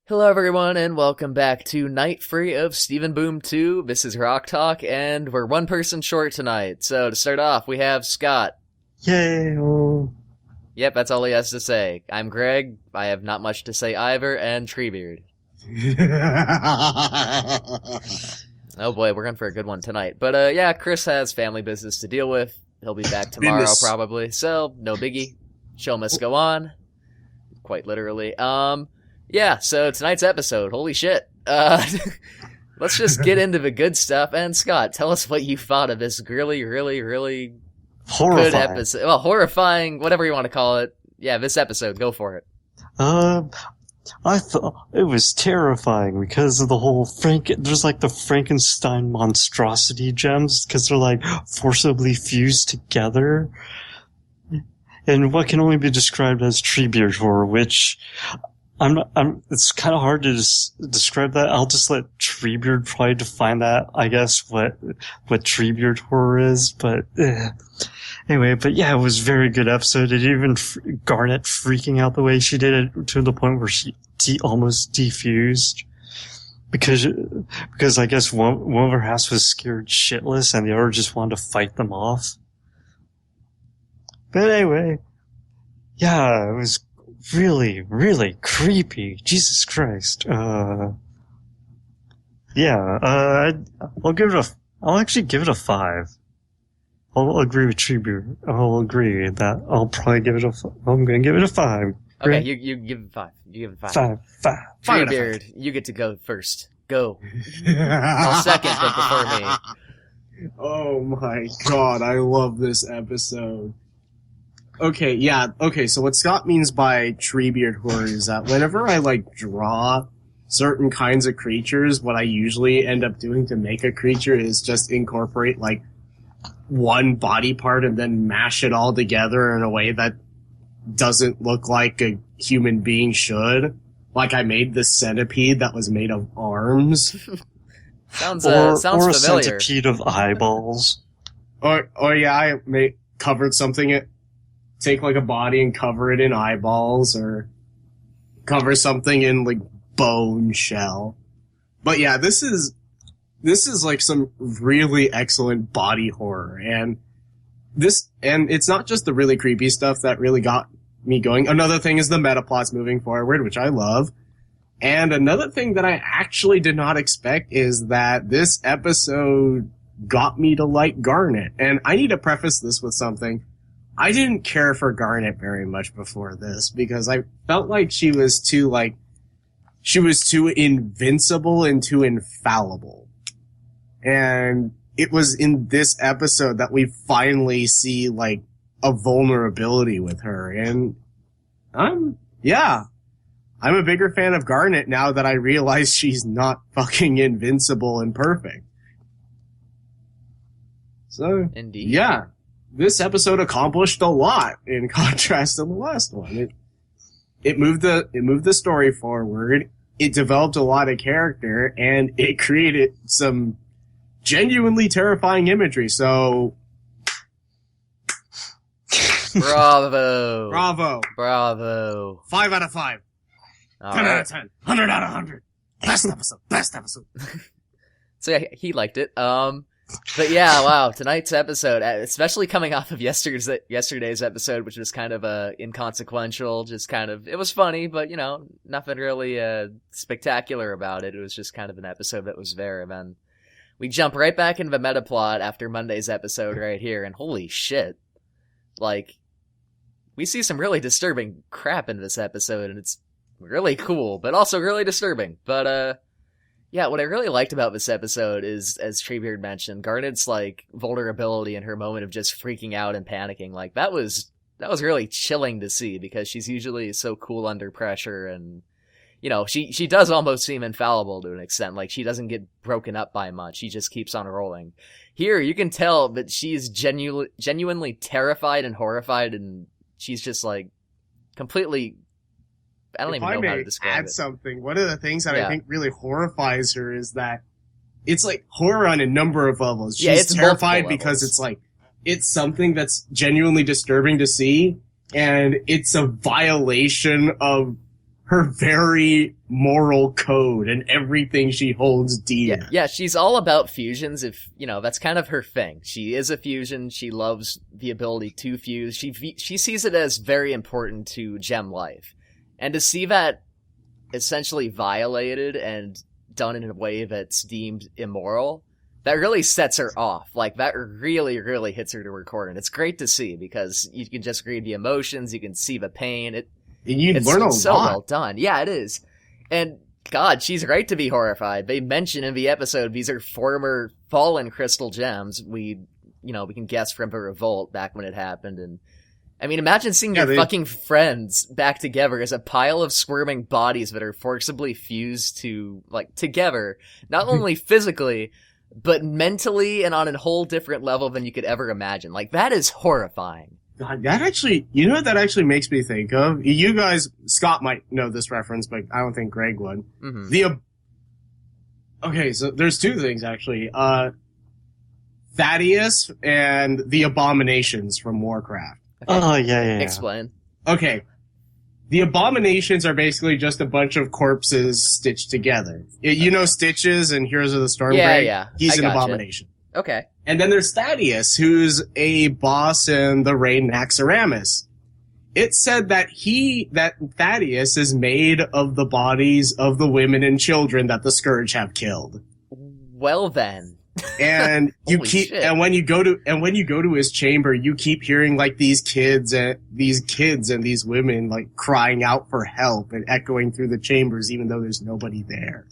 Hello everyone and welcome back to Night Free of Stephen Boom 2. This is Rock Talk and we're one person short tonight. So to start off, we have Scott. Yay! Oh. Yep, that's all he has to say. I'm Greg. I have not much to say either, and Treebeard. Oh boy, we're in for a good one tonight. But yeah, Chris has family business to deal with. He'll be back tomorrow probably. So, no biggie. Show must go on. Quite literally. Yeah, so tonight's episode, holy shit. Let's just get into the good stuff. And Scott, tell us what you thought of this really Horrifying. good episode. Well, horrifying, whatever you want to call it. Yeah, this episode, go for it. I thought it was terrifying because of the whole there's like the Frankenstein monstrosity gems because they're like forcibly fused together. And what can only be described as Treebeard horror, which it's kind of hard to describe that. I'll just let Treebeard probably define that, I guess, what Treebeard horror is. But anyway, but yeah, it was a very good episode. It even Garnet freaking out the way she did it to the point where she almost defused. Because I guess one of her halves was scared shitless and the other just wanted to fight them off. But anyway, yeah, it was really, really creepy. Jesus Christ. I'll actually give it a 5. I'll agree with Treebeard. I'll agree that I'll probably give it I'm gonna give it a 5. Okay, you give it 5. You give it 5. 5. Treebeard, you get to go first. Go. I'll second, but before me. Oh my god, I love this episode. Okay, so what Scott means by Treebeard horror is that whenever I, draw certain kinds of creatures, what I usually end up doing to make a creature is just incorporate, one body part and then mash it all together in a way that doesn't look like a human being should. Like I made this centipede that was made of arms. Sounds or familiar. A centipede of eyeballs. Or I covered something... Take a body and cover it in eyeballs, or cover something in bone shell. But yeah, this is some really excellent body horror, and it's not just the really creepy stuff that really got me going. Another thing is the meta plots moving forward, which I love. And another thing that I actually did not expect is that this episode got me to like Garnet. And I need to preface this with something. I didn't care for Garnet very much before this because I felt like she was too invincible and too infallible. And it was in this episode that we finally see a vulnerability with her. And I'm a bigger fan of Garnet now that I realize she's not fucking invincible and perfect. So, indeed. Yeah. This episode accomplished a lot in contrast to the last one. It moved the story forward. It developed a lot of character, and it created some genuinely terrifying imagery. So, bravo! 5 out of 5. 10 out of 10. 100 out of 100. Best episode. So yeah, he liked it. But yeah, wow, tonight's episode, especially coming off of yesterday's episode, which was kind of inconsequential, it was funny, but nothing really spectacular about it. It was just kind of an episode that was there, and then we jump right back into the meta plot after Monday's episode right here, and holy shit, we see some really disturbing crap in this episode, and it's really cool, but also really disturbing. But yeah, what I really liked about this episode is, as Treebeard mentioned, Garnet's vulnerability and her moment of just freaking out and panicking. That was really chilling to see because she's usually so cool under pressure, and she does almost seem infallible to an extent. She doesn't get broken up by much. She just keeps on rolling. Here, you can tell that she's genuinely terrified and horrified, and she's just completely. I don't even know how to describe it. Add something. One of the things that I think really horrifies her is that it's horror on a number of levels. She's terrified because it's something that's genuinely disturbing to see, and it's a violation of her very moral code and everything she holds dear. Yeah, she's all about fusions. If that's kind of her thing. She is a fusion. She loves the ability to fuse. She sees it as very important to gem life, and to see that essentially violated and done in a way that's deemed immoral, that really sets her off. Like, that really, really hits her to her core, and it's great to see because you can just read the emotions, you can see the pain. It's learn a so lot. well done. Yeah, it is. And God, she's right to be horrified. They mention in the episode these are former fallen crystal gems. We can guess from the revolt back when it happened. And I mean, imagine seeing your fucking friends back together as a pile of squirming bodies that are forcibly fused together, not only physically, but mentally and on a whole different level than you could ever imagine. Like, that is horrifying. God, that actually, you know what that actually makes me think of? You guys, Scott might know this reference, but I don't think Greg would. Mm-hmm. Okay, so there's two things actually. Thaddeus and the Abominations from Warcraft. Okay. Oh, yeah. Explain. Okay. The Abominations are basically just a bunch of corpses stitched together. You know Stitches and Heroes of the Storm? Yeah. He's an Abomination. Okay. And then there's Thaddeus, who's a boss in the Reign Naxxramas. It said that Thaddeus is made of the bodies of the women and children that the Scourge have killed. Well then. And when you go to his chamber, you keep hearing like these kids and these women like crying out for help and echoing through the chambers even though there's nobody there.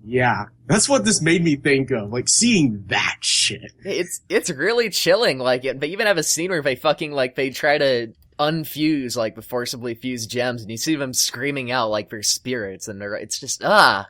Yeah, that's what this made me think of, like, seeing that shit. It's really chilling, like, they even have a scene where they they try to unfuse, like, the forcibly fused gems, and you see them screaming out, like, their spirits, and it's just, Yeah.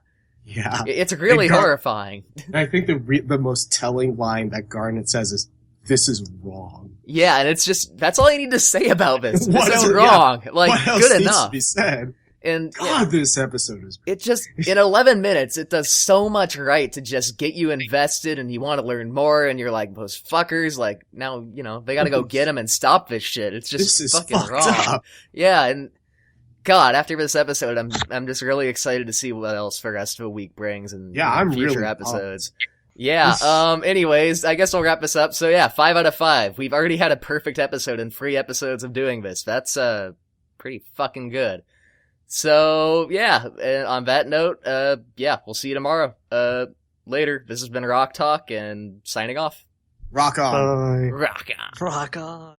It's really horrifying. I think the most telling line that Garnet says is, "This is wrong." Yeah, and it's just, that's all you need to say about this. This is wrong. Yeah. Like, what else good needs enough. To be said? And God, this episode is... It just, in 11 minutes, it does so much right to just get you invested and you want to learn more and you're like, those fuckers, like, now, they gotta go get them and stop this shit. It's just fucking wrong. Up. Yeah, and God, after this episode, I'm just really excited to see what else the rest of the week brings and future really episodes. Yeah, anyways, I guess we'll wrap this up. So yeah, 5 out of 5. We've already had a perfect episode in 3 episodes of doing this. That's, pretty fucking good. So, yeah, on that note, we'll see you tomorrow. Later. This has been Rock Talk, and signing off. Rock on. Bye. Rock on. Rock on.